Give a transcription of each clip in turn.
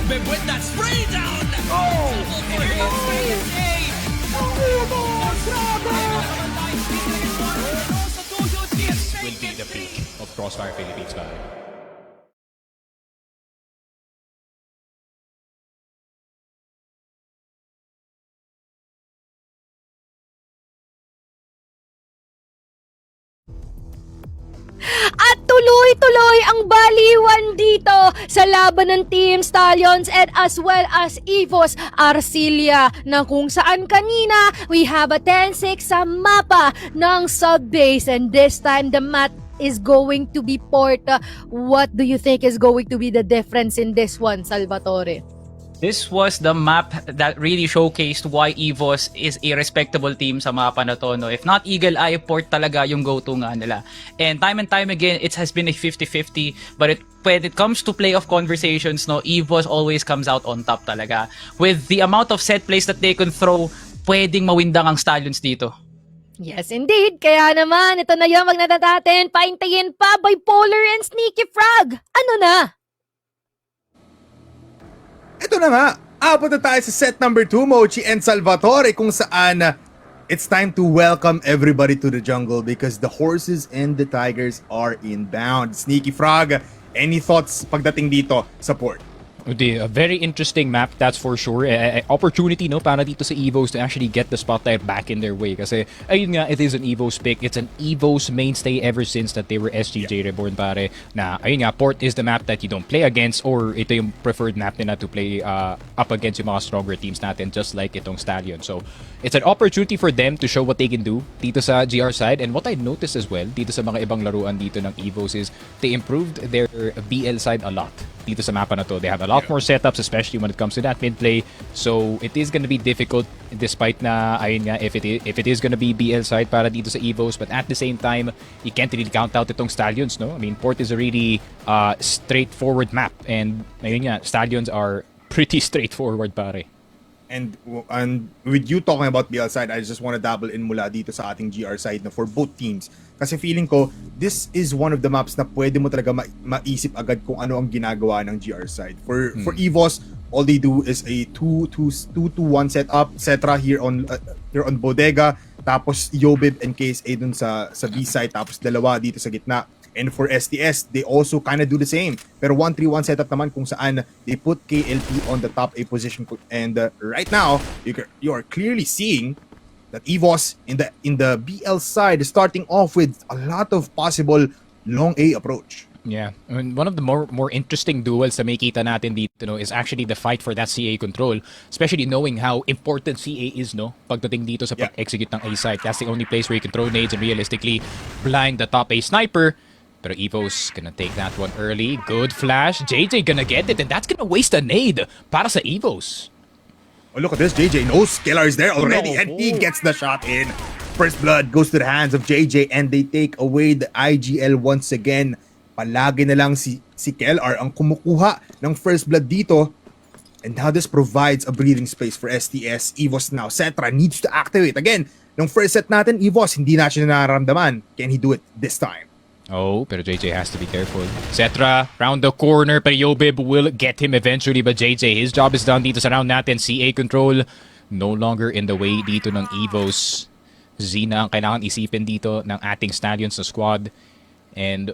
Yobib with that spray down! Oh! Will be the peak of Crossfire Philippines, pare. At tuloy-tuloy ang baliwan dito sa laban ng Team Stallions and as well as EVOS Arcilia na kung saan kanina we have a 10-6 sa mapa ng sub-base and this time the map is going to be port. What do you think is going to be the difference in this one, Salvatore? This was the map that really showcased why EVOS is a respectable team sa mapa na to, no? If not Eagle Eye, Port talaga yung go-to nga nila. And time again, it has been a 50-50, but when it comes to playoff conversations, no, EVOS always comes out on top talaga. With the amount of set plays that they can throw, pwedeng mawindang ang Stallions dito. Yes, indeed. Kaya naman, ito na yung magnata natin. Paintayin pa, Bipolar and Sneaky Frog. Ano na? Ito na nga, abot na tayo sa set number 2, Mochi and Salvatore, kung saan it's time to welcome everybody to the jungle because the horses and the tigers are inbound. Sneaky Frog, any thoughts pagdating dito sa port? A very interesting map, that's for sure. Opportunity, no, para dito sa EVOS to actually get the spotlight back in their way. Kasi, ayun nga, it is an EVOS pick. It's an EVOS mainstay ever since that they were SGJ Reborn, pare. Na, ayun nga, Port is the map that you don't play against or ito yung preferred map nila to play up against yung mga stronger teams natin, just like itong Stallion. So, it's an opportunity for them to show what they can do dito sa GR side. And what I noticed as well, dito sa mga ibang laruan dito ng EVOS is they improved their BL side a lot dito sa mapa na to. They have a lot more setups, especially when it comes to that mid play. So it is going to be difficult despite na ayun nga if it is going to be BL side para dito sa EVOS, but at the same time you can't really count out itong Stallions, no? I mean, Port is a really straightforward map and ayun nga, Stallions are pretty straightforward, pare. And with you talking about BL side, I just want to dabble in mula dito sa ating GR side na for both teams. Kasi feeling ko, this is one of the maps na pwede mo talaga maisip agad kung ano ang ginagawa ng GR side. For EVOS, all they do is a 2-2-1 setup, etc. here on Bodega, tapos Yobib and KSA dun sa B side, tapos dalawa dito sa gitna. And for STS, they also kind of do the same. Pero 1-3-1 setup naman kung saan they put KLP on the top A position. And right now, you are clearly seeing that EVOS in the BL side is starting off with a lot of possible long A approach. Yeah, I mean, one of the more interesting duels na makita natin dito, no, is actually the fight for that CA control, especially knowing how important CA is, no, pagdating dito sa pag-execute ng A side. That's the only place where you can throw nades and realistically blind the top A sniper. Pero EVOS gonna take that one early. Good flash. JJ gonna get it, and that's gonna waste a nade para sa EVOS. Oh, look at this. JJ knows Skellar is there already, and he gets the shot in. First blood goes to the hands of JJ, and they take away the IGL once again. Palagi na lang si Kellar ang kumukuha ng first blood dito. And now this provides a breathing space for STS. EVOS now. Cetra needs to activate. Again, nung first set natin, EVOS, hindi na siya nararamdaman. Can he do it this time? Oh, pero JJ has to be careful. Cetra, round the corner, pero Yobib will get him eventually. But JJ, his job is done dito sa round natin. CA control, no longer in the way dito ng EVOS. Zina ang kailangan isipin dito ng ating Stallions na squad. And,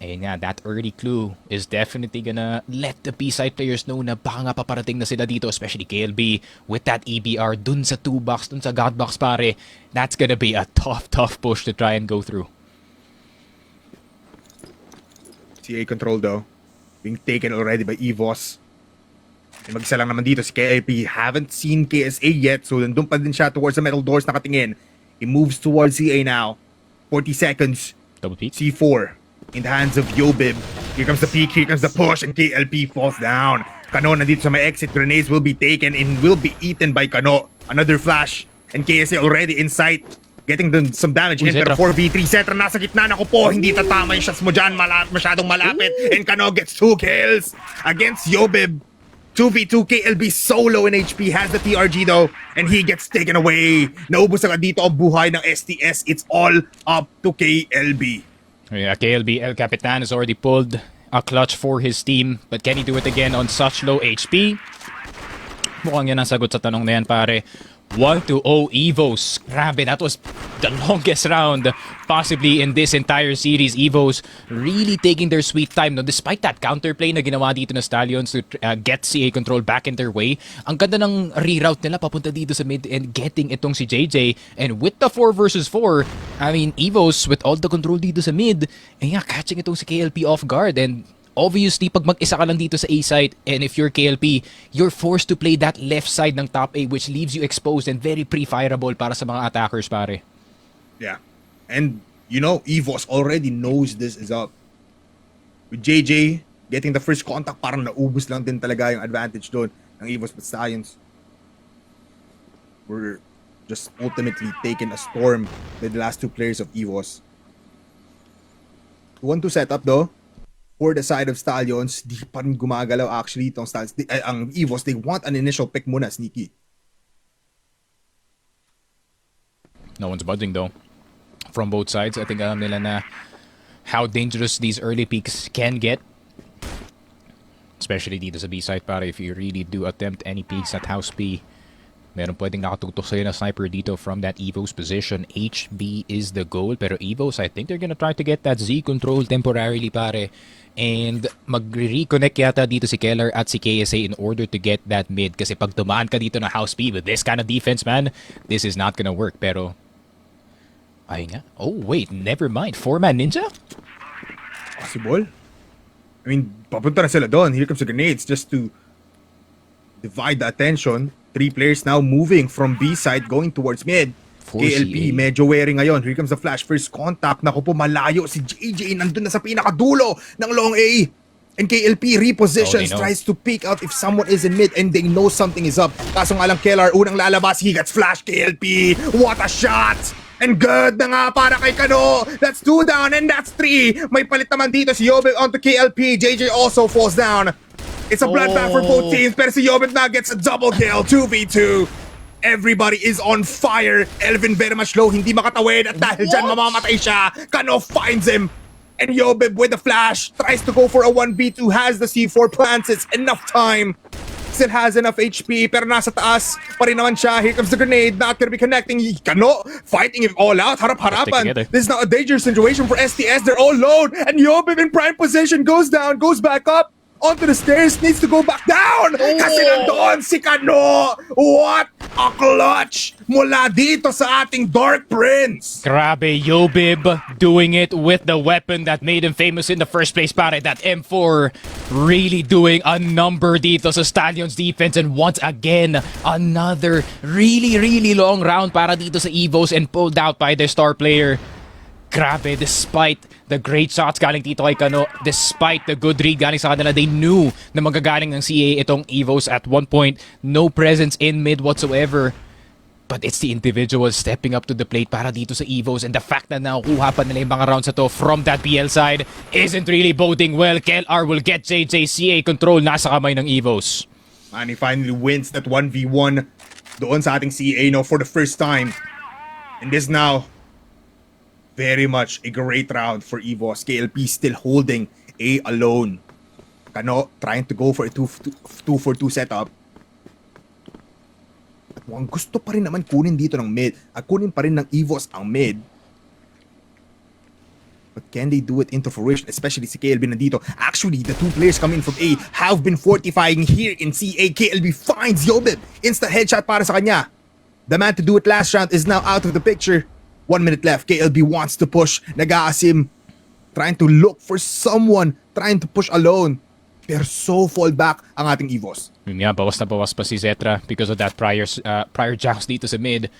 ayun nga, that early clue is definitely gonna let the B-side players know na baka nga paparating na sila dito, especially KLB with that EBR dun sa 2-box, dun sa Godbox, pare. That's gonna be a tough push to try and go through. CA control though, being taken already by EVOS. Mag-isa lang naman dito si KLP. Haven't seen KSA yet, so nandun pa din siya towards the metal doors nakatingin. He moves towards CA now. 40 seconds. Double peek. C4 in the hands of Yobib. Here comes the peek, here comes the push, and KLP falls down. Kano nandito sa may exit. Grenades will be taken and will be eaten by Kano. Another flash, and KSA already in sight. Getting some damage in, pero 4v3. Cetra nasa gitna. Naku po, hindi tatama yung shots mo dyan. Masyadong malapit. And Kano gets 2 kills against Yobib. 2v2, KLB solo in HP. Has the TRG though. And he gets taken away. Naubos agad dito ang buhay ng STS. It's all up to KLB. Yeah, KLB, El Capitan is already pulled a clutch for his team. But can he do it again on such low HP? Mukhang yan ang sagot sa tanong na yan, pare. 1-0 EVOS. Grabe, that was the longest round possibly in this entire series. EVOS really taking their sweet time, no? Despite that counterplay na ginawa dito na Stallions to get CA control back in their way. Ang ganda ng reroute nila papunta dito sa mid and getting itong si JJ. And with the 4 versus 4, I mean, EVOS with all the control dito sa mid, and yeah, catching itong si KLP off guard. And obviously, pag mag-isa ka lang dito sa A side, and if you're KLP, you're forced to play that left side ng top A, which leaves you exposed and very pre-fireable para sa mga attackers, pare. Yeah. And, you know, EVOS already knows this is up. With JJ getting the first contact, parang naubos lang din talaga yung advantage doon ng EVOS, but Stallions were just ultimately taking a storm with the last 2 players of EVOS. 1-2 setup though. For the side of Stallions, di pa rin gumagalaw actually itong Stallions. Ang EVOS, they want an initial pick muna, sneaky. No one's budging though. From both sides, I think alam nila na how dangerous these early peaks can get. Especially dito sa B side, pare, if you really do attempt any peaks at House B, meron pwedeng nakatutok sa'yo na sniper dito from that EVOS position. HB is the goal, pero EVOS, I think they're gonna try to get that Z control temporarily, pare. And magre-reconnect yata dito si Keller at si KSA in order to get that mid. Kasi pag tumaan ka dito na House B with this kind of defense, man, this is not gonna work. Pero, ay nga. Oh, wait, never mind. 4-man ninja? Possible? I mean, papunta na sila doon. Here comes the grenades just to divide the attention. 3 players now moving from B side going towards mid. KLP, medyo wary ngayon. Here comes the flash. First contact. Naku po, malayo. Si JJ nandun na sa pinakadulo ng long A. And KLP repositions, tries to peek out if someone is in mid and they know something is up. Kaso nga lang, Kellar, unang lalabas. He gets flash. KLP, what a shot! And good na nga para kay Kano. That's 2 down and that's 3. May palit naman dito si Yobel onto KLP. JJ also falls down. It's a bloodbath for both teams. Pero si Yobel now gets a double kill. 2v2. Everybody is on fire. Elvin very much low. Hindi makatawid. At dahil dyan, mamamatay siya. Kano finds him. And Yobib with the flash. Tries to go for a 1v2. Has the C4. Plants it. Enough time. Still has enough HP. Pero nasa taas pa rin naman siya. Here comes the grenade. Not gonna be connecting. Kano fighting it all out. Harap-harapan. This is not a dangerous situation for STS. They're all low. And Yobib in prime position. Goes down. Goes back up. Onto the stairs, needs to go back down! Kasi nandun si Kano! What a clutch mula dito sa ating Dark Prince! Grabe, Yobib doing it with the weapon that made him famous in the first place, pare. That M4 really doing a number dito sa Stallions defense. And once again, another really long round para dito sa EVOS and pulled out by their star player. Grabe, despite the great shots galing dito kay Kano, despite the good read galing sa kanila, they knew na magagaling ng CA itong EVOS at one point. No presence in mid whatsoever. But it's the individuals stepping up to the plate para dito sa EVOS, and the fact na nakuha pa nila yung mga rounds na to from that BL side isn't really boding well. KLR will get JJ. CA control nasa kamay ng EVOS. And he finally wins that 1v1 doon sa ating CA for the first time. And this now very much a great round for EVOS. KLP still holding A alone. Kano trying to go for a 2-for-2 setup. At mukhang gusto pa rin naman kunin dito ng mid. At kunin pa rin ng EVOS ang mid. But can they do it into fruition? Especially si KLB nandito. Actually, the 2 players coming from A have been fortifying here in CA. KLB finds Yobib. Instant headshot para sa kanya. The man to do it last round is now out of the picture. 1 minute left. KLB wants to push. Nag-aasim. Trying to look for someone. Trying to push alone. Pero so fall back ang ating EVOS. Yun nga, bawas na bawas pa si Zetra because of that prior joust dito sa mid.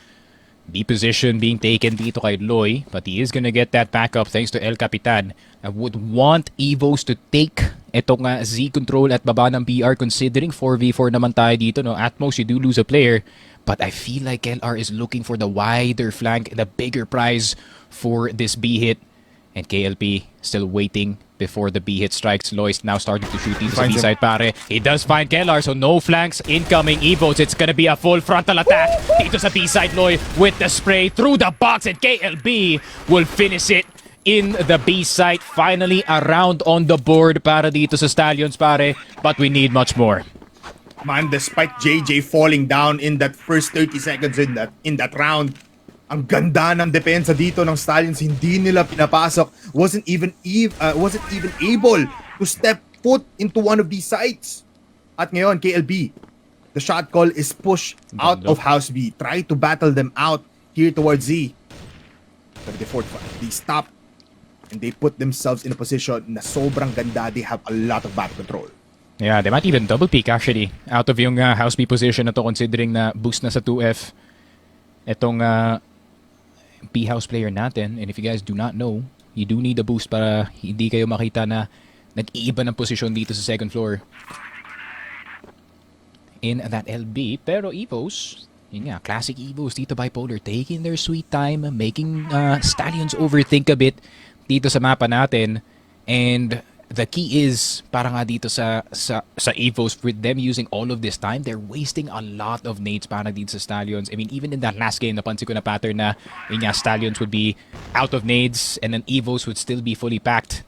B position being taken dito kay Loy, but he is gonna get that backup thanks to El Capitan. I would want EVOS to take itong Z control at baba ng BR considering 4v4 naman tayo dito. No? At most, you do lose a player. But I feel like LR is looking for the wider flank and the bigger prize for this B hit. And KLP still waiting before the B hit strikes. Lois now starting to shoot dito sa B side, pare. He does find Kellar, so no flanks incoming. EVOS, it's gonna be a full frontal attack dito sa B side. Loy with the spray through the box, and KLB will finish it in the B site. Finally, a round on the board para dito sa Stallions, pare. But we need much more. Man, despite JJ falling down in that first 30 seconds in that round, ang ganda ng depensa dito ng Stallions, hindi nila pinapasok. Wasn't even able to step foot into one of these sites. At ngayon, KLB, the shot call is push out of House B. Try to battle them out here towards Z. But they stop and they put themselves in a position na sobrang ganda. They have a lot of battle control. Yeah, they might even double peak actually out of yung House B position na to, considering na boost na sa 2F itong B house player natin. And if you guys do not know, you do need a boost para hindi kayo makita na nag-iiba ng posisyon dito sa second floor in that LB. Pero EVOS, yun nga, classic EVOS dito, Bipolar, taking their sweet time, making Stallions overthink a bit dito sa mapa natin. And the key is, para nga dito sa EVOS, with them using all of this time, they're wasting a lot of nades para dito sa Stallions. I mean, even in that last game, napansin ko na pattern na yun nga, Stallions would be out of nades and then EVOS would still be fully packed.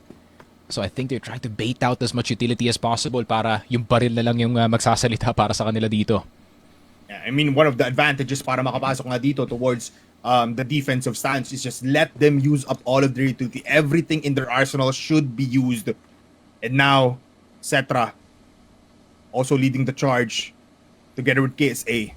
So I think they're trying to bait out as much utility as possible para yung baril na lang yung magsasalita para sa kanila dito. Yeah, I mean, one of the advantages para makapasok nga dito towards the defensive stance is just let them use up all of their utility. Everything in their arsenal should be used. And now, Cetra also leading the charge together with KSA.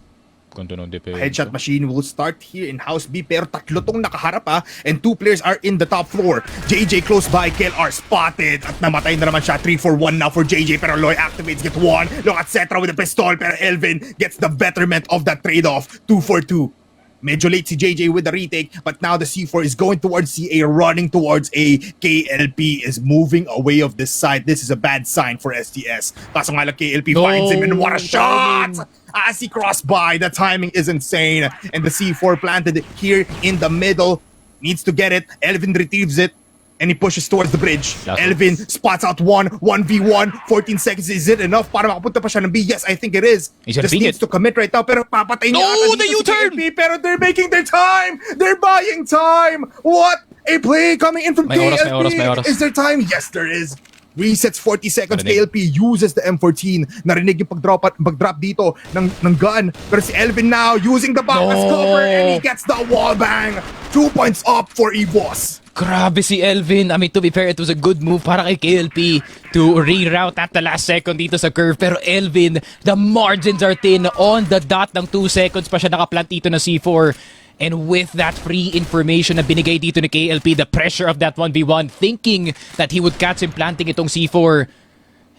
Headshot machine will start here in House B, pero tatlo tong nakaharap and two players are in the top floor. JJ close by, KLR spotted at namatay na naman siya. 3-4-1 now for JJ, pero Loy activates, get one. Look at Cetra with a pistol, pero Elvin gets the betterment of that trade-off. 2-4-2. Medyo late si JJ with the retake, but now the C4 is going towards CA, running towards A. KLP is moving away of this side. This is a bad sign for STS. Kaso nga lang KLP finds him, and what a shot! As he crossed by, the timing is insane. And the C4 planted here in the middle. Needs to get it. Elvin retrieves it. And he pushes towards the bridge. Elvin spots out 1v1, 14 seconds. Is it enough para makapunta pa siya ng B? Yes, I think it is. Just needs to commit right now. Pero papatay niya ata the dito si U-turn! KLP. Pero they're making their time. They're buying time. What a play coming in from KLP. May oras. Is there time? Yes, there is. Resets 40 seconds. KLP uses the M14. Narinig yung pag-drop dito ng gun. Pero si Elvin now using the back as cover, and he gets the wall bang. 2 points up for EVOS. Grabe si Elvin. I mean, to be fair, it was a good move para kay KLP to reroute at the last second dito sa curve. Pero Elvin, the margins are thin. On the dot ng 2 seconds pa siya nakaplant dito na C4. And with that free information na binigay dito ni KLP, the pressure of that 1v1, thinking that he would catch him planting itong C4,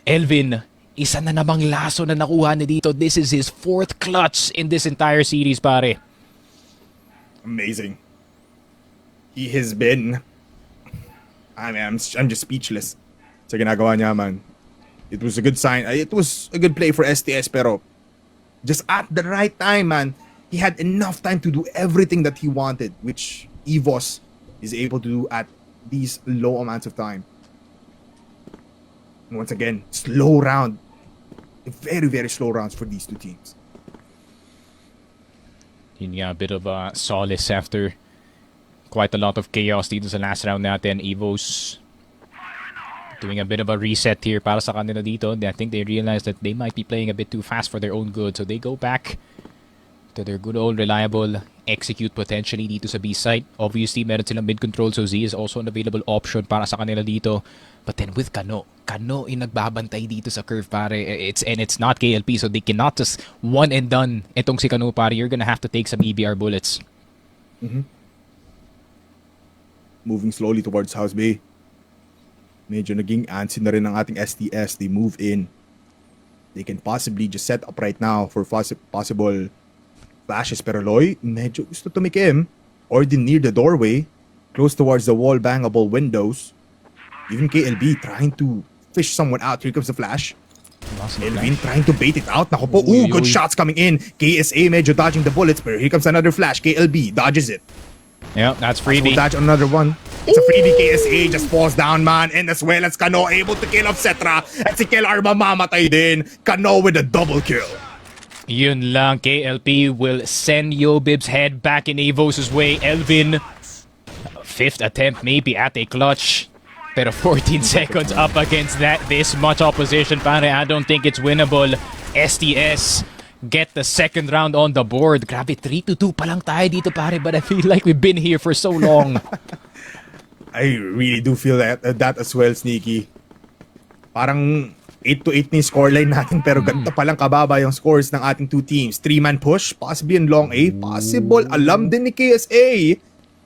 Elvin, isa na namang laso na nakuha niya dito. This is his 4th clutch in this entire series, pare. Amazing. He has been... I mean, I'm just speechless sa ginagawa niya, man. It was a good sign. It was a good play for STS, pero just at the right time, man. He had enough time to do everything that he wanted, which EVOS is able to do at these low amounts of time. And once again, slow round. Very, very slow rounds for these two teams. Yun nga, a bit of a solace after quite a lot of chaos dito sa last round natin. EVOS doing a bit of a reset here para sa kanila dito. I think they realize that they might be playing a bit too fast for their own good, so they go back to their good old reliable execute potentially dito sa B site. Obviously, meron silang mid control, so Z is also an available option para sa kanila dito. But then with Kano yung nagbabantay dito sa curve, pare. It's not KLP, so they cannot just one and done itong si Kano, pare. You're gonna have to take some EBR bullets. Moving slowly towards House B. Medyo naging antsy na rin ng ating STS. They move in. They can possibly just set up right now for possible flashes, pero Loy, medyo gusto tumikim. Already near the doorway, close towards the wall bangable windows. Even KLB trying to fish someone out. Here comes the flash. Elvin trying to bait it out. Naku po, good shots coming in. KSA medyo dodging the bullets, pero here comes another flash. KLB dodges it. Yeah, that's freebie. Dodge another one. It's a freebie. KSA just falls down, man. And as well as Kano able to kill off Cetra. At si KLR mamamatay din. Kano with a double kill. Yun lang, KLP will send Yobib's head back in EVOS' way. Elvin fifth attempt maybe at a clutch. Pero 14 seconds up against this much opposition, pare. I don't think it's winnable. STS get the second round on the board. Grabe, 3-2 pa lang tayo dito, pare. But I feel like we've been here for so long. I really do feel that as well, Sneaky. Parang 8-8 na yung scoreline natin pero ganito palang kababa yung scores ng ating two teams. 3-man push, possibly in long A, possible. Alam din ni KSA.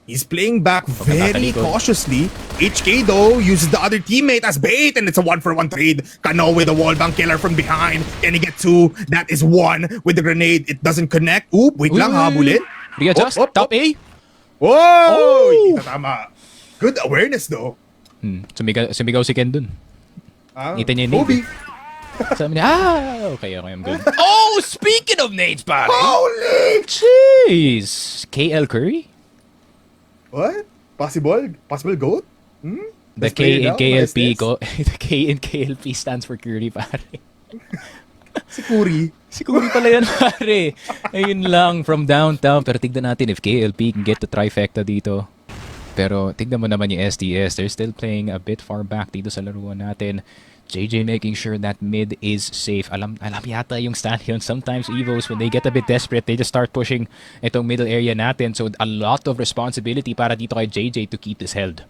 He's playing back very cautiously. HK though uses the other teammate as bait and it's a 1-for-1 trade. Kano with a wallbang killer from behind. Can he get 2? That is 1 with the grenade. It doesn't connect. Oop, wait lang, habulin. Readjust, top A. Whoa! Hindi na tama. Good awareness though. Sumigaw si Ken dun. Kita niya yung Kobe. Sabi niya, okay, I'm good. Oh, speaking of nades, pare. Holy! Jeez. KL Curry? What? Possible GOAT? The K in KLP, the K in KLP stands for Curry, pare. Si Curry. Si Curry pala yan, pare. Ayun lang, from downtown. Pero tignan natin if KLP can get the trifecta dito. Pero tignan mo naman yung STS. They're still playing a bit far back dito sa laruan natin. JJ making sure that mid is safe. Alam yata yung Stallions. Sometimes EVOS, when they get a bit desperate, they just start pushing itong middle area natin. So a lot of responsibility para dito kay JJ to keep this held.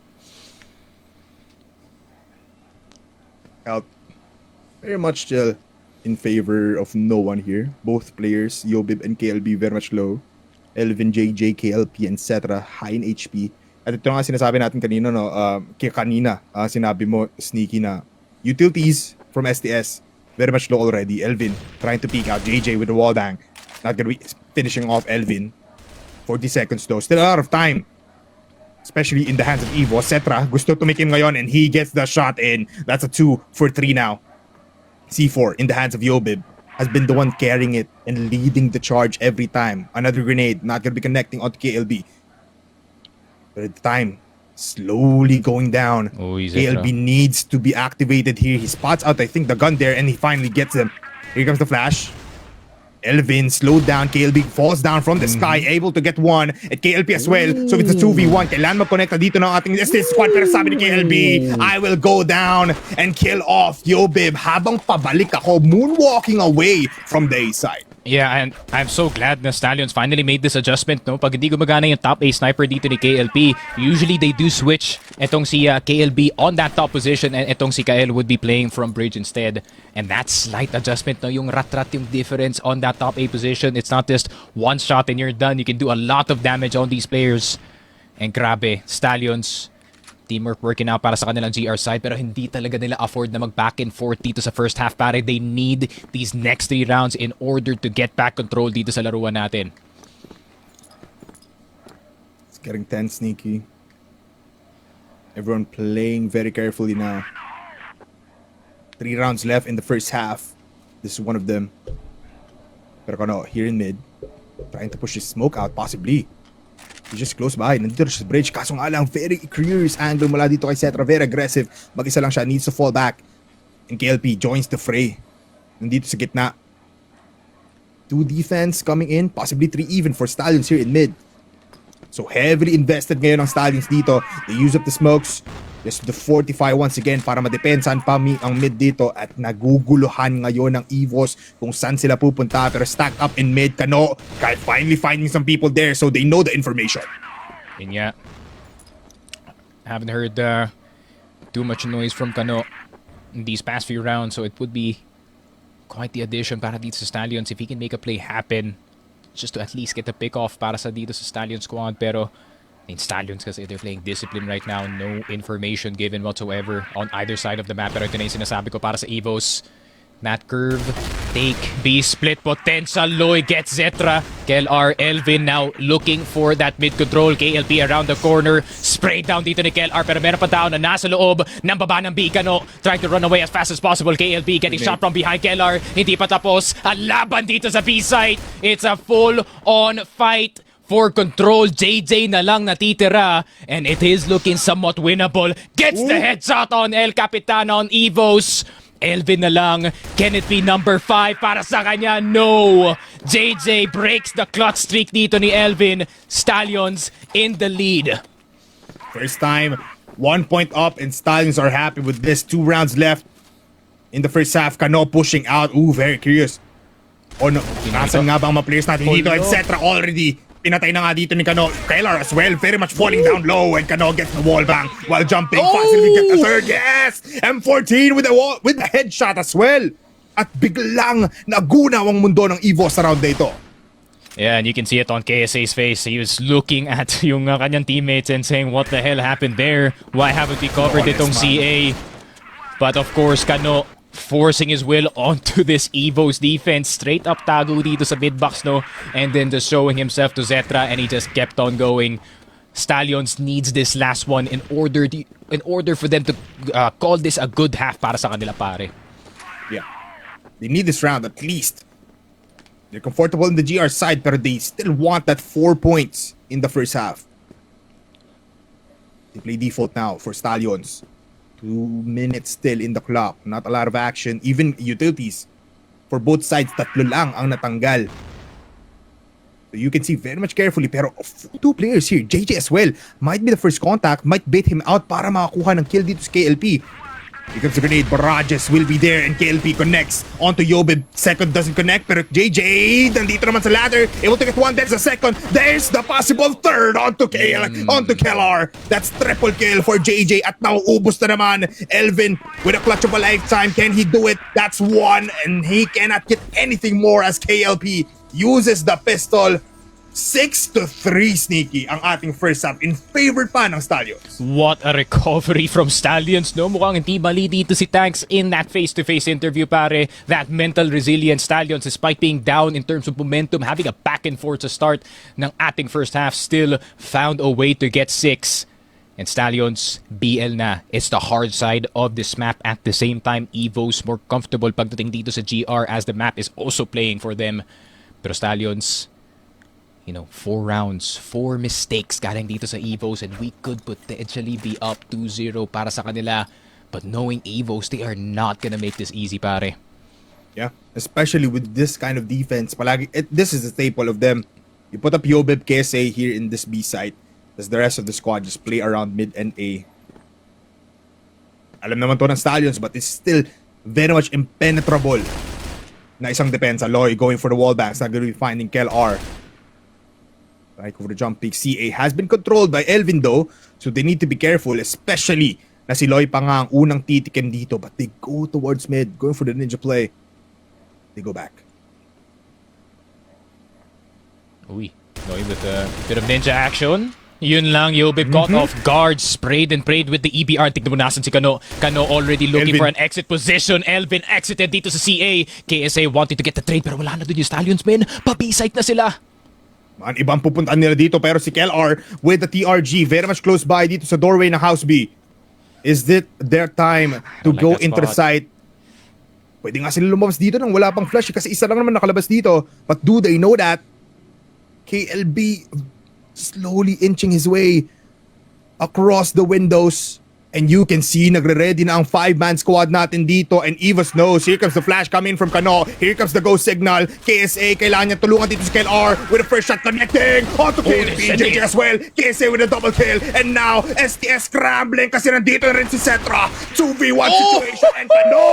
Out. Very much still in favor of no one here. Both players, Yobib and KLB, very much low. Elvin, JJ, KLP, etc. High in HP. At ito nga sinasabi natin kanina, no? Sinabi mo, Sneaky, na utilities from STS, very much low already. Elvin trying to peek out. JJ with the wall bang. Not gonna be finishing off Elvin. 40 seconds though. Still a lot of time. Especially in the hands of Evo. Cetra gusto tumikim ngayon and he gets the shot in. That's a 2 for 3 now. C4 in the hands of Yobib has been the one carrying it and leading the charge every time. Another grenade, not gonna be connecting onto KLB. But at the time, slowly going down. KLB needs to be activated here. He spots out, I think, the gun there and he finally gets him. Here comes the flash. Elvin slowed down. KLB falls down from the sky, able to get one at KLP as well. So it's a 2v1. Kailan mag-connect na dito ng ating STS squad. Pero sabi ni KLB, I will go down and kill off Yobib habang pabalik ako, moonwalking away from the A side. Yeah, and I'm so glad na Stallions finally made this adjustment, no? Pag hindi gumagana yung top A sniper dito ni KLP, usually they do switch etong si KLB on that top position and etong si Kael would be playing from bridge instead. And that slight adjustment, no? Yung rat-rat yung difference on that top A position. It's not just one shot and you're done. You can do a lot of damage on these players. And grabe, Stallions, teamwork working out para sa kanilang GR side pero hindi talaga nila afford na mag-back and forth dito sa first half, pare. They need these next 3 rounds in order to get back control dito sa laruan natin. It's getting tense, Sneaky. Everyone playing very carefully now. 3 rounds left in the first half. This is one of them. Pero kano, here in mid, trying to push his smoke out, possibly. He's just close by. Nandito siya sa bridge. Kaso nga lang, very curious angle mula dito kay Cetra. Very aggressive. Mag-isa lang siya. Needs to fall back. And KLP joins the fray. Nandito sa gitna. 2 defense coming in. Possibly 3 even for Stallions here in mid. So heavily invested ngayon ang Stallions dito. They use up the smokes. Just the fortify once again para madepensahan pa ang mid dito at naguguluhan ngayon ng EVOS kung saan sila pupunta pero stacked up in mid. Kano finally finding some people there so they know the information. And yeah, haven't heard too much noise from Kano in these past few rounds, so it would be quite the addition para dito sa Stallions if he can make a play happen just to at least get a pick off para sa dito sa Stallion squad. Pero in Stallions kasi they're playing discipline right now. No information given whatsoever on either side of the map. Pero ito na yung sinasabi ko para sa EVOS. That curve, take, B, split, potential, Loy gets Zetra. KLR, Elvin now looking for that mid-control. KLP around the corner. Spray down dito ni KLR pero meron pa tao na nasa loob ng baba ng B. Kano trying to run away as fast as possible. KLP getting shot from behind KLR. Hindi pa tapos. Ang laban dito sa B side. It's a full-on fight for control. JJ na lang natitira and it is looking somewhat winnable. Gets the headshot on El Capitano on EVOS. Elvin na lang. Can it be number 5 para sa kanya? No! JJ breaks the clutch streak dito ni Elvin. Stallions in the lead. First time, 1 point up, and Stallions are happy with this. 2 rounds left in the first half. Kano pushing out. Ooh, very curious. Oh no, nasan nga ba ang mga players natin dito? Etc. already. Pinatay na nga dito ni Kano. Kylar as well, very much falling down low, and Kano gets the wall bang while jumping. Finally get the third. Yes! M14 with the headshot as well. At biglang nagunaw ang mundo ng EVOS sa round na ito. Yeah, and you can see it on KSA's face. He was looking at yung kanyang teammates and saying, what the hell happened there? Why haven't we covered itong CA? But of course, Kano forcing his will onto this EVOS defense. Straight up tago dito sa mid-box, no? And then just showing himself to Zetra, and he just kept on going. Stallions needs this last one in order for them to call this a good half para sa kanila, pare. Yeah. They need this round at least. They're comfortable in the GR side, but they still want that 4 points in the first half. They play default now for Stallions. 2 minutes still in the clock. Not a lot of action. Even utilities for both sides, 3 lang ang natanggal. So you can see very much carefully. Pero 2 players here, JJ as well, might be the first contact, might bait him out para makakuha ng kill dito sa KLP. Here comes the grenade. Barrages will be there, and KLP connects onto Yobib. Second doesn't connect, pero JJ nandito naman sa ladder, able to get 1. There's a second. There's the possible third onto Kellar. That's triple kill for JJ, at nauubos na naman. Elvin with a clutch of a lifetime. Can he do it? That's 1, and he cannot get anything more as KLP uses the pistol. 6-3, Sneaky, ang ating first half in favor pa ng Stallions. What a recovery from Stallions, no? Mukhang hindi mali dito si Tanks in that face-to-face interview, pare. That mental resilience, Stallions, despite being down in terms of momentum, having a back and forth to start ng ating first half, still found a way to get 6. And Stallions, BL na. It's the hard side of this map. At the same time, EVOS more comfortable pagdating dito sa GR as the map is also playing for them. Pero Stallions, 4 rounds, 4 mistakes galing dito sa EVOS, and we could potentially be up 2-0 para sa kanila. But knowing EVOS, they are not gonna make this easy, pare. Yeah, especially with this kind of defense. This is a staple of them. You put up Yobib, KSA here in this B site, as the rest of the squad just play around mid and A. Alam naman to ng Stallions, but it's still very much impenetrable na isang depensa. Loy going for the wall banks, not gonna be finding Kel R. Right over the jump peak. CA has been controlled by Elvin though, so they need to be careful, especially na si Loy pa nga ang unang titikim dito, but they go towards mid, going for the ninja play. They go back. Uy, Loy with a bit of ninja action. Yun lang, Yobib caught off guard, sprayed and prayed with the EBR. Tignan mo nasan si Kano. Kano already looking for an exit position. Elvin exited dito sa CA. KSA wanted to get the trade, pero wala na dun yung Stallions, men. Pabisite na sila. Man, ibang pupuntaan nila dito, pero si KLR with the TRG very much close by dito sa doorway ng House B. Is it their time to go into the site? Pwede nga sila lumabas dito nang wala pang flash kasi isa lang naman nakalabas dito. But do they know that? KLB slowly inching his way across the windows. And you can see, nagre-ready na ang 5-man squad natin dito. And EVOS knows, here comes the flash coming from Kano. Here comes the go signal. KSA, kailangan niya tulungan dito si KLR with the first shot connecting. Onto KLP, JJ as well. KSA with a double kill. And now, STS scrambling kasi nandito na rin si Cetra. 2v1 situation and Kano!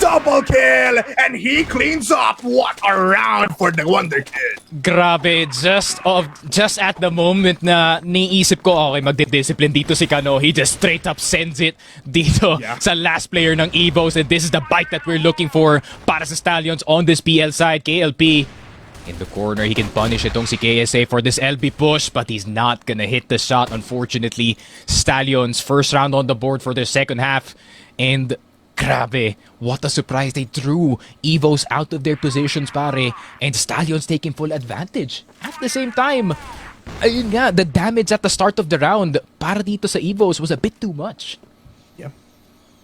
Double kill! And he cleans up. What a round for the Wonder Kid. Grabe, just at the moment na niisip ko, okay, magdi-discipline dito si Kano, he just straight up sends it dito sa last player ng EVOS, and this is the bite that we're looking for para sa Stallions on this PL side. KLP in the corner, he can punish itong si KSA for this LB push, but he's not gonna hit the shot, unfortunately. Stallions, first round on the board for their second half, and grabe, what a surprise. They threw EVOS out of their positions, pare, and Stallions taking full advantage. At the same time, ayun nga, the damage at the start of the round para dito sa EVOS was a bit too much. Yeah.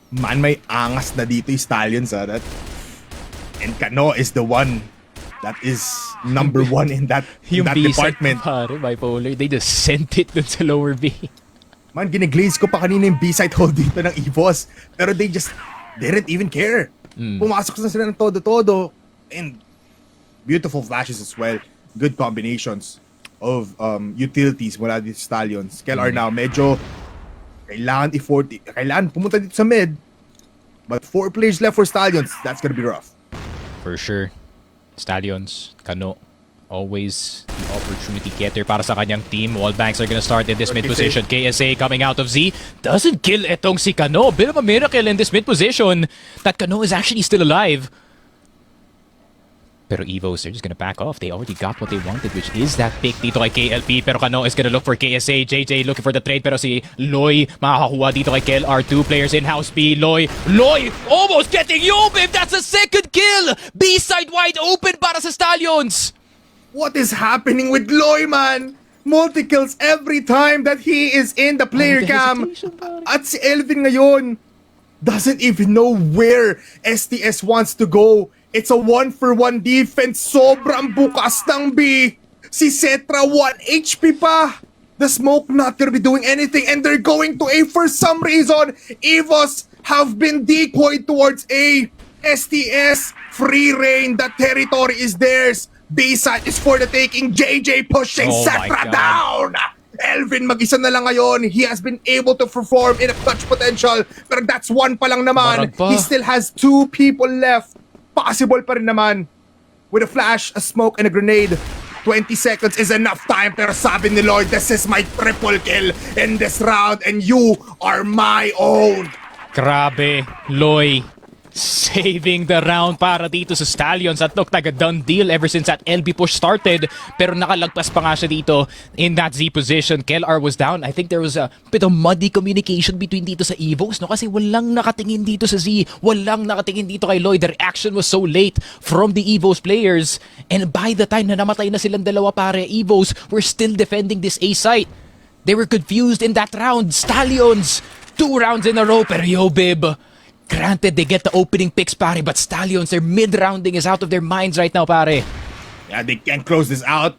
Man, may angas na dito yung Stallions, that. And Kano is the one that is number 1 in that department. Pare, bipolar, they just sent it dun sa lower B. Man, giniglaze ko pa kanina yung B-side hold dito ng EVOS. Pero they just didn't even care. Pumasok na sila ng todo-todo. And beautiful flashes as well. Good combinations. utilities mula dito sa Stallions. KLR now, medyo kailangan pumunta dito sa mid. But 4 players left for Stallions. That's gonna be rough. For sure. Stallions, Kano, always the opportunity getter para sa kanyang team. Wallbangs are gonna start in this mid position. KSA coming out of Z. Doesn't kill etong si Kano. Bit of a miracle in this mid position that Kano is actually still alive. Pero EVOS, they're just gonna back off. They already got what they wanted, which is that pick dito kay KLP. Pero Kano is gonna look for KSA. JJ looking for the trade. Pero si Loy makakakuha dito kay KLR. 2 players in-house B. Loy almost getting Yobib! That's a second kill! B-side wide open para sa Stallions! What is happening with Loy, man? Multi-kills every time that he is in the player cam. At si Elvin ngayon doesn't even know where STS wants to go. It's a 1-for-1 defense. Sobrang bukas ng B. Si Cetra 1 HP pa. The smoke not gonna be doing anything and they're going to A for some reason. EVOS have been decoyed towards A. STS, free reign. The territory is theirs. B side is for the taking. JJ pushing Cetra down. Elvin mag-isa na lang ngayon. He has been able to perform in a clutch potential. Pero that's 1 pa lang naman. He still has 2 people left. Possible pa rin naman. With a flash, a smoke, and a grenade. 20 seconds is enough time. Pero sabi ni Lloyd, this is my triple kill in this round and you are my own. Grabe, Loy. Saving the round para dito sa Stallions at look like a done deal ever since that LB push started. Pero nakalagpas pa nga siya dito in that Z position. KLR was down. I think there was a bit of muddy communication between dito sa EVOS, no? Kasi walang nakatingin dito sa Z. Walang nakatingin dito kay Lloyd. The reaction was so late from the EVOS players. And by the time na namatay na silang dalawa pare, EVOS were still defending this A site. They were confused in that round. Stallions, 2 rounds in a row. Pero yo, Bib, granted, they get the opening picks, pare, but Stallions, their mid-rounding is out of their minds right now, pare. Yeah, they can't close this out.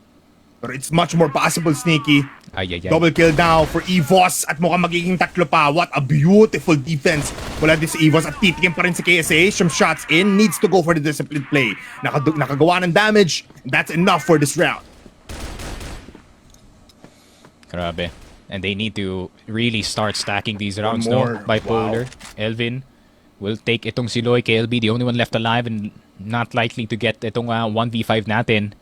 But it's much more possible, Sneaky. Ay. Double kill now for EVOS at mukhang magiging 3 pa. What a beautiful defense. Wala din si EVOS at titikim pa rin si KSA. Some shots in. Needs to go for the disciplined play. Nakagawa ng damage. That's enough for this round. Grabe. And they need to really start stacking these rounds, more. no? Bipolar, Wow. Elvin will take itong si Loy, KLB, the only one left alive and not likely to get itong 1v5 natin.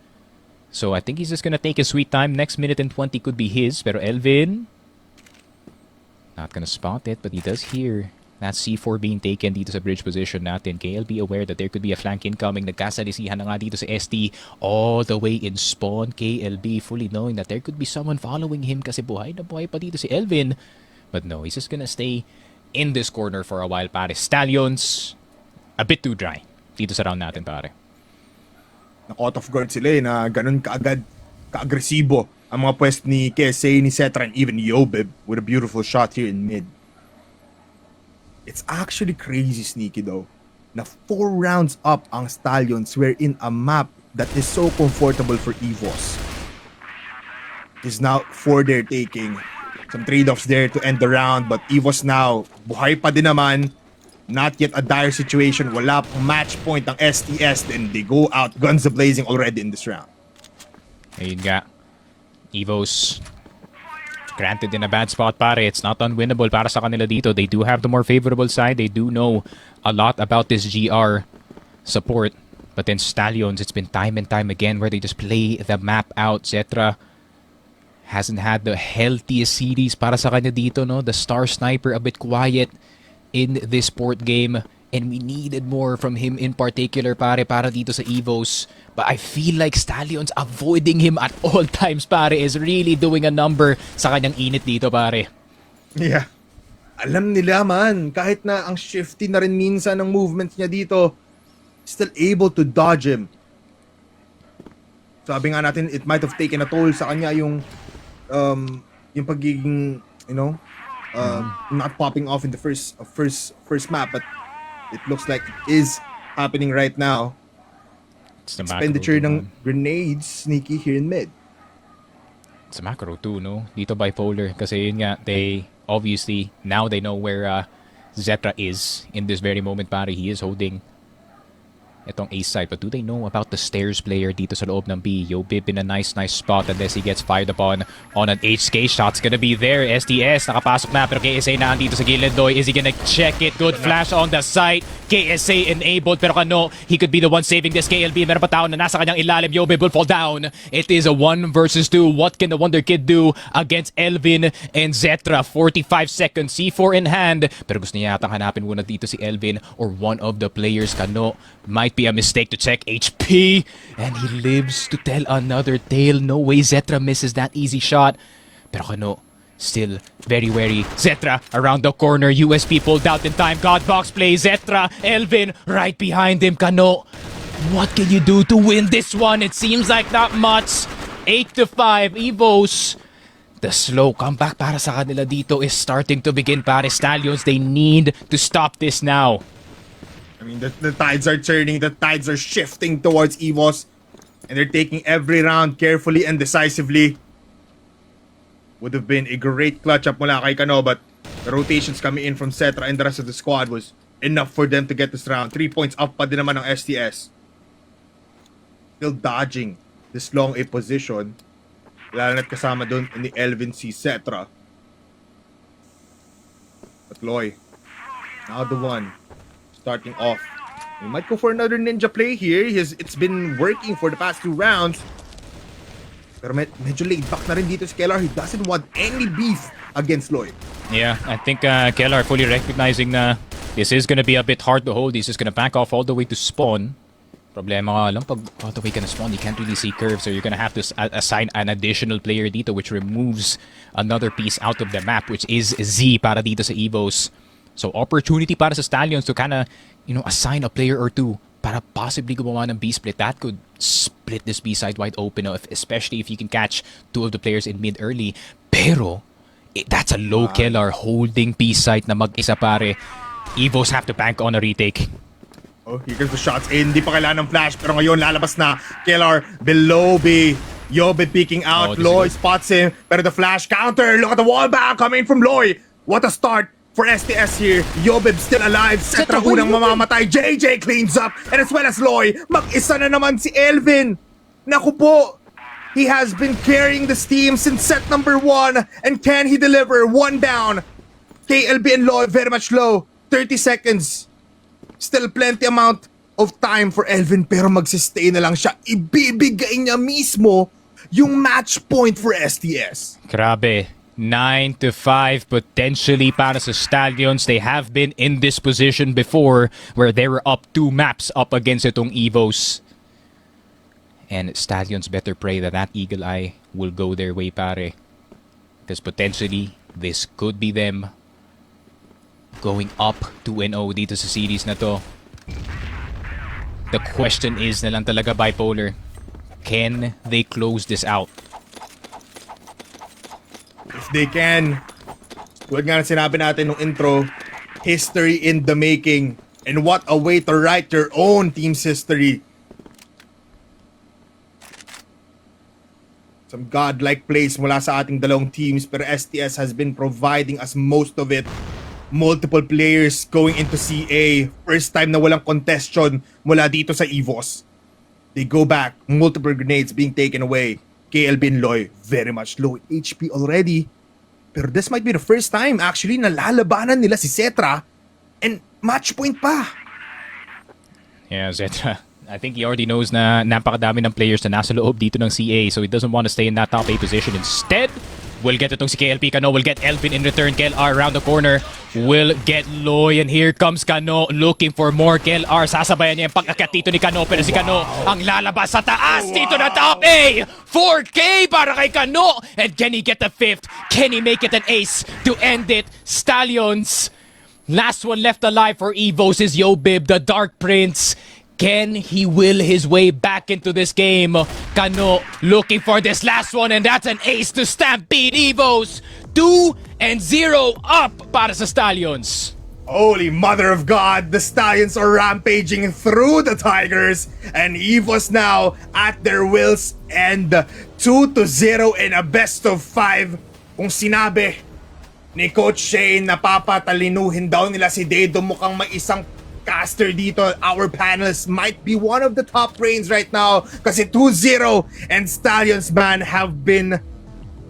So I think he's just gonna take his sweet time. Next minute and 20 could be his. Pero Elvin, not gonna spot it, but he does hear that C4 being taken dito sa bridge position natin. KLB aware that there could be a flank incoming. Nagkasalisihan na nga dito sa ST all the way in spawn. KLB fully knowing that there could be someone following him kasi buhay na buhay pa dito si Elvin. But no, he's just gonna stay in this corner for a while, pare. Stallions, a bit too dry dito sa round natin, pare. Na-caught off guard sila na ganun kaagad, ka-agresibo ang mga pwest ni KSA, ni Cetra, and even Yobib with a beautiful shot here in mid. It's actually crazy, Sneaky, though, na 4 rounds up ang Stallions were in a map that is so comfortable for EVOS. Is now for their taking. Some trade-offs there to end the round, but EVOS now, buhay pa din naman. Not yet a dire situation. Wala pang match point ng STS. Then they go out guns a-blazing already in this round. Ayun nga. EVOS, granted in a bad spot, pare. It's not unwinnable para sa kanila dito. They do have the more favorable side. They do know a lot about this GR support. But then Stallions, it's been time and time again where they just play the map out, etc. Hasn't had the healthiest series para sa kanya dito, no? The Star Sniper a bit quiet in this sport game, and we needed more from him in particular, pare, para dito sa EVOS. But I feel like Stallions avoiding him at all times, pare, is really doing a number sa kanyang init dito, pare. Yeah. Alam nila, man. Kahit na ang shifty na rin minsan ng movements niya dito, still able to dodge him. Sabi nga natin, it might have taken a toll sa kanya yung pagiging, you know, not popping off in the first map, but it looks like it is happening right now. It's the Expenditure macro ng grenades, Sneaky, here in mid. It's a macro too, no? Dito bipolar. Kasi yun nga, they obviously, now they know where Zetra is in this very moment, pare. He is holding itong A side. But do they know about the stairs player dito sa loob ng B? Yobib in a nice spot unless he gets fired upon on an HK. Shot's gonna be there. STS nakapasok na pero KSA na andito sa gilid. Doy, is he gonna check it? Good flash on the site. KSA enabled pero Kano, he could be the one saving this KLB. Meron pa tao na nasa kanyang ilalim. Yobib will fall down. It is a 1 versus 2. What can the Wonder Kid do against Elvin and Zetra? 45 seconds, C4 in hand. Pero gusto niya yatang hanapin muna dito si Elvin or one of the players. Kano, might be a mistake to check HP. And he lives to tell another tale. No way Zetra misses that easy shot. Pero Kano, still very wary. Zetra around the corner. USP pulled out in time. Godbox play. Zetra, Elvin right behind him. Kano, what can you do to win this one? It seems like not much. 8-5. EVOS. The slow comeback para sa kanila dito is starting to begin. Para Stallions, they need to stop this now. I mean, the tides are turning, the tides are shifting towards EVOS, and they're taking every round carefully and decisively. Would have been a great clutch up mula kay Kano, but the rotations coming in from Cetra and the rest of the squad was enough for them to get this round. 3 points up pa din naman ng STS. Still dodging this long a position. Lalo na't kasama doon ni Elvin si Cetra. But Loy, now the one starting off. He might go for another ninja play here. It's been working for the past 2 rounds. Pero medyo laid back na rin dito si Kellar. He doesn't want any beef against Loy. Yeah, I think Kellar fully recognizing na this is gonna be a bit hard to hold. He's just gonna back off all the way to spawn. Problema nga lang, pag all the way ka na spawn, you can't really see curves, so you're gonna have to assign an additional player dito, which removes another piece out of the map, which is Z para dito sa EVOS. So opportunity para sa Stallions to kinda, assign a player or two para possibly gumawa ng B-split. That could split this B-side wide open, especially if you can catch 2 of the players in mid early. Pero, that's a low Kellar holding B-side na mag-isa pare. EVOS have to bank on a retake. Oh, here comes the shots in. Hindi pa kailangan ng flash, pero ngayon lalabas na. Kellar below B. Yobe peeking out. Loy spots him, pero the flash counter. Look at the wall back coming from Loy. What a start for STS here. Yobe still alive. Cetra unang mamamatay. JJ cleans up. And as well as Loy, mag-isa na naman si Elvin. Naku po. He has been carrying this team since set number 1. And can he deliver? 1 down. KLB and Loy very much low. 30 seconds. Still plenty amount of time for Elvin, pero magsistay na lang siya. Ibibigay niya mismo yung match point for STS. Grabe. 9-5 potentially para sa Stallions. They have been in this position before where they were up 2 maps up against itong EVOS. And Stallions better pray that Eagle Eye will go their way pare. Because potentially, this could be them going up 2-0 dito sa series na to. The question is na lang talaga, Bipolar, can they close this out? If they can, tulad nga na sinabi natin nung intro, history in the making. And what a way to write your own team's history. Some godlike plays mula sa ating dalawang teams, pero STS has been providing us most of it. Multiple players going into CA. First time na walang contestion mula dito sa EVOS. They go back. Multiple grenades being taken away. KLB and Loy, very much low HP already. Pero this might be the first time actually na lalabanan nila si Cetra. And match point pa. Yeah, Zetra. I think he already knows na napakadami ng players na nasa loob dito ng CA, so he doesn't want to stay in that top A position. Instead, we'll get itong si KLP. Kano will get Elvin in return. KLR around the corner will get Loy. And here comes Kano looking for more. KLR, sasabayan niya yung pag-akyat dito ni Kano. Pero si Kano ang lalabas sa taas dito na top A. 4K para kay Kano. And can he get the 5th? Can he make it an ace to end it? Stallions. Last one left alive for EVOS is Yobib, the Dark Prince. Can he will his way back into this game? Kano looking for this last one, and that's an ace to stampede EVOS. 2-0 up para sa Stallions. Holy mother of God, the Stallions are rampaging through the Tigers, and EVOS now at their will's end. 2-0 in a best of 5. Kung sinabi ni Coach Shane na papatalinuhin daw nila si Dedo, mukhang may isang caster dito, our panelists might be one of the top brains right now kasi 2-0 and Stallions, man, have been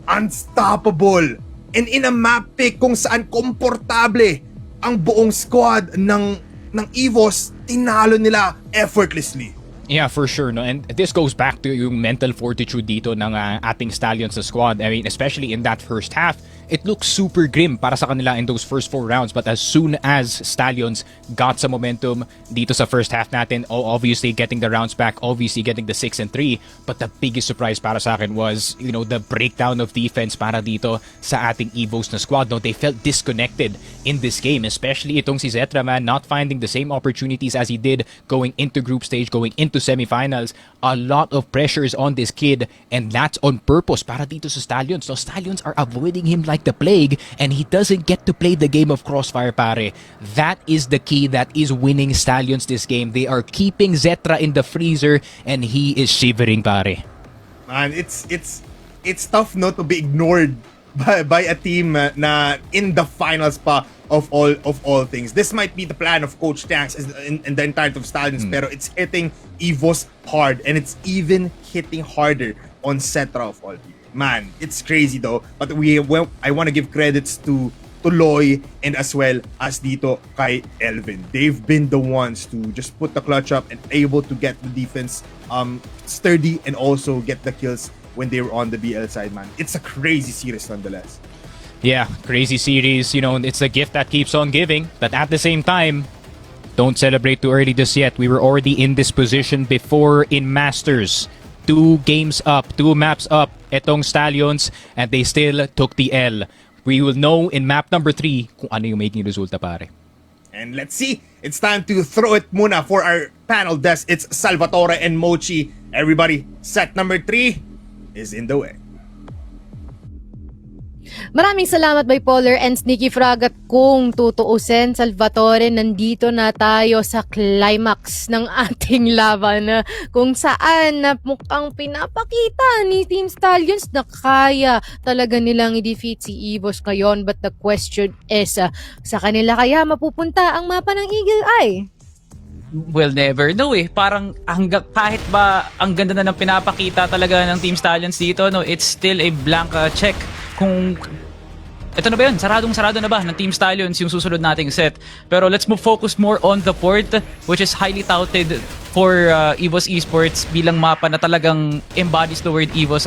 unstoppable. And in a map pick kung saan komportable ang buong squad ng EVOS, tinalo nila effortlessly. Yeah, for sure, no. And this goes back to yung mental fortitude dito ng ating Stallions sa squad. I mean, especially in that first half, it looks super grim para sa kanila in those first 4 rounds. But as soon as Stallions got some momentum dito sa first half natin, obviously getting the rounds back, obviously getting the 6 and 3. But the biggest surprise para sa akin was, you know, the breakdown of defense para dito sa ating EVOS na squad. No, they felt disconnected in this game, especially itong si Zetra, man, not finding the same opportunities as he did going into group stage, going into semifinals. A lot of pressures on this kid, and that's on purpose para dito sa Stallions. So Stallions are avoiding him like the plague, and he doesn't get to play the game of Crossfire, pare. That is the key that is winning Stallions this game. They are keeping Zetra in the freezer, and he is shivering, pare. Man, it's tough no to be ignored by a team na in the finals pa of all things. This might be the plan of Coach Tanks in the entirety of Stallions, pero it's hitting EVOS hard, and it's even hitting harder on Zetra of all people. Man, it's crazy though. But I want to give credits to Loy and as well as dito kay Elvin. They've been the ones to just put the clutch up and able to get the defense sturdy and also get the kills when they were on the BL side, man. It's a crazy series nonetheless. Yeah, crazy series. You know, it's a gift that keeps on giving. But at the same time, don't celebrate too early just yet. We were already in this position before in Masters. 2 games up, 2 maps up, etong Stallions, and they still took the L. We will know in map number 3 kung ano yung making resulta, pare. And let's see. It's time to throw it muna for our panel desk. It's Salvatore and Mochi. Everybody, set number 3 is in the way. Maraming salamat Bipolar and Sneaky Frog, at kung tutuusin, Salvatore, nandito na tayo sa climax ng ating laban, kung saan mukhang pinapakita ni Team Stallions na kaya talaga nilang i-defeat si EVOS ngayon. But the question is, sa kanila kaya mapupunta ang mapa ng Eagle Eye? We'll never know eh. Parang kahit ba ang ganda na ng pinapakita talaga ng Team Stallions dito, no, it's still a blank check kung ito na ba yun? Sarado na ba ng Team Stallions yung susunod nating set? Pero let's focus more on the port, which is highly touted for EVOS Esports bilang mapa na talagang embodies the word EVOS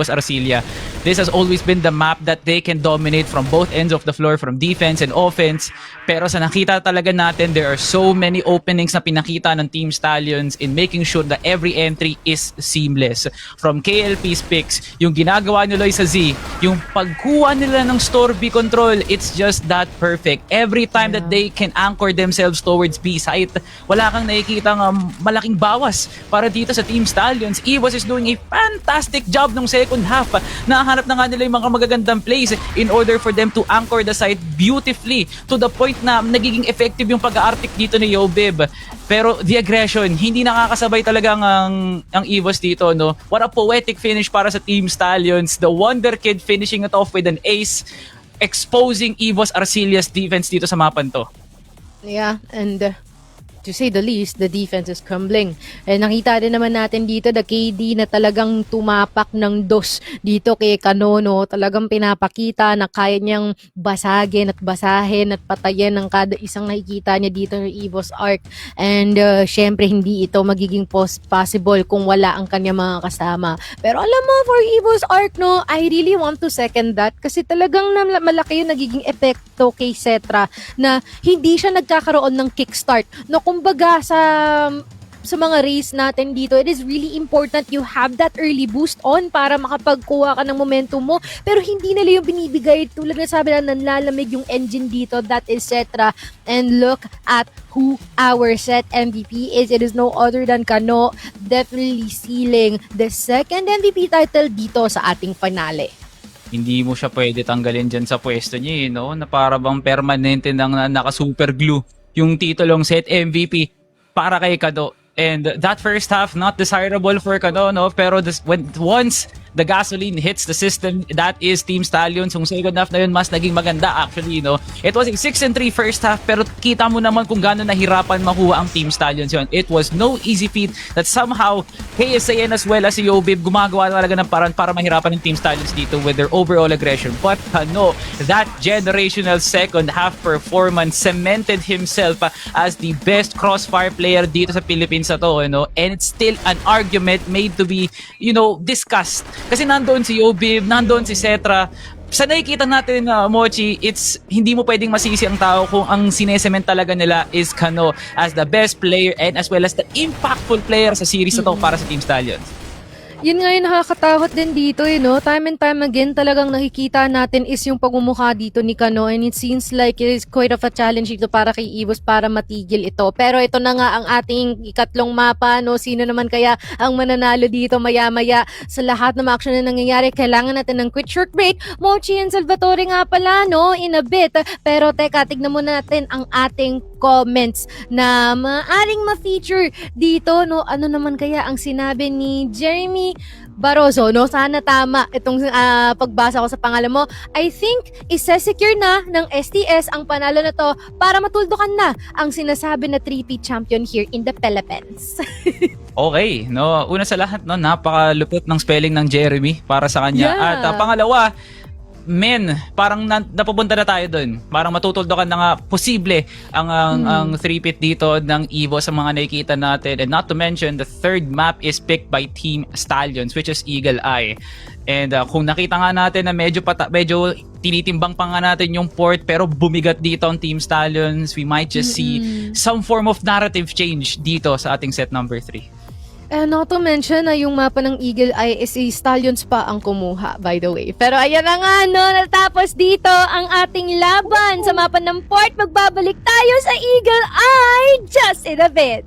Arcilia. This has always been the map that they can dominate from both ends of the floor, from defense and offense. Pero sa nakita talaga natin, there are so many openings na pinakita ng Team Stallions in making sure that every entry is seamless. From KLP's picks, yung ginagawa ni Loy sa Z, yung pagkuha nila ng store B control, it's just that perfect. Every time that they can anchor themselves towards B site, wala kang nakikita malaking bawas para dito sa Team Stallions. EVOS is doing a fantastic job nung second half. Nahanap na nga nila yung mga magagandang plays in order for them to anchor the site beautifully to the point na nagiging effective yung pag-aartik dito ni Yobib. Pero the aggression, hindi nakakasabay talaga ang EVOS dito, no? What a poetic finish para sa Team Stallions. The Wonder Kid finishing it off with an ace, exposing EVOS Arcilia's defense dito sa mapan to. Yeah, and to say the least, the defense is crumbling. Nakita din naman natin dito, the KD na talagang tumapak ng dos dito kay Kanono. Talagang pinapakita na kaya niyang basagin at basahin at patayin ng kada isang nakikita niya dito ng EVOS Arc. And syempre, hindi ito magiging possible kung wala ang kanya mga kasama. Pero alam mo, for EVOS Arc, no, I really want to second that kasi talagang malaki yung nagiging epekto kay Zetra na hindi siya nagkakaroon ng kickstart. No, kumbaga sa mga race natin dito, it is really important you have that early boost on para makapagkuha ka ng momentum mo. Pero hindi nila yung binibigay. Tulad na sabi na, nanlalamig yung engine dito. That is Zetra. And look at who our set MVP is. It is no other than Kano. Definitely sealing the second MVP title dito sa ating finale. Hindi mo siya pwede tanggalin dyan sa pwesto niya, no? Na para bang permanente nang naka-super glue yung titulong set MVP para kay Kado. And that first half, not desirable for Kado, no? Pero once the gasoline hits the system, that is Team Stallions. Yung second half na yun, mas naging maganda actually, no? It was a 6-3 first half, pero kita mo naman kung gaano nahirapan makuha ang Team Stallions yun. It was no easy feat that somehow KSAN as well as si Yobib gumagawa talaga ng paraan para mahirapan ng Team Stallions dito with their overall aggression. But no, that generational second half performance cemented himself as the best crossfire player dito sa Philippines na to, you know? And it's still an argument made to be, you know, discussed. Kasi nandoon si Yobib, nandoon si Cetra. Sa nakikita natin na Mochi, it's hindi mo pwedeng masisi ang tao kung ang sinesement talaga nila is Kano as the best player and as well as the impactful player sa series na to para sa Team Stallions. Yun nga yung nakakatakot din dito, no? Time and time again, talagang nakikita natin is yung pagmumukha dito ni Kano, and it seems like it is quite of a challenge dito para kay EVOS para matigil ito. Pero ito na nga ang ating ikatlong mapa, no? Sino naman kaya ang mananalo dito maya-maya sa lahat ng action na nangyayari? Kailangan natin ng quick short break. Mochi and Salvatore nga pala, no? In a bit. Pero teka, tignan muna natin ang ating comments na maaring ma-feature dito, no? Ano naman kaya ang sinabi ni Jeremy Barroso, no? Sana tama itong pagbasa ko sa pangalan mo. I think isa-secure na ng STS ang panalo na to para matuldukan na ang sinasabi na 3P champion here in the Philippines. Okay, no, una sa lahat, no, napakalupit ng spelling ng Jeremy para sa kanya. Yeah. At pangalawa, parang napupunta na tayo doon. Parang matutuldukan na nga posible ang three-pit dito ng EVO sa mga nakikita natin. And not to mention, the third map is picked by Team Stallions, which is Eagle Eye. And kung nakita nga natin na medyo tinitimbang pa nga natin yung port pero bumigat dito ang Team Stallions, we might just see some form of narrative change dito sa ating set number 3. Not to mention na yung mapa ng Eagle Eye is Stallions pa ang kumuha, by the way. Pero ayan na nga, no, natapos dito ang ating laban sa mapa ng port. Magbabalik tayo sa Eagle Eye just in a bit.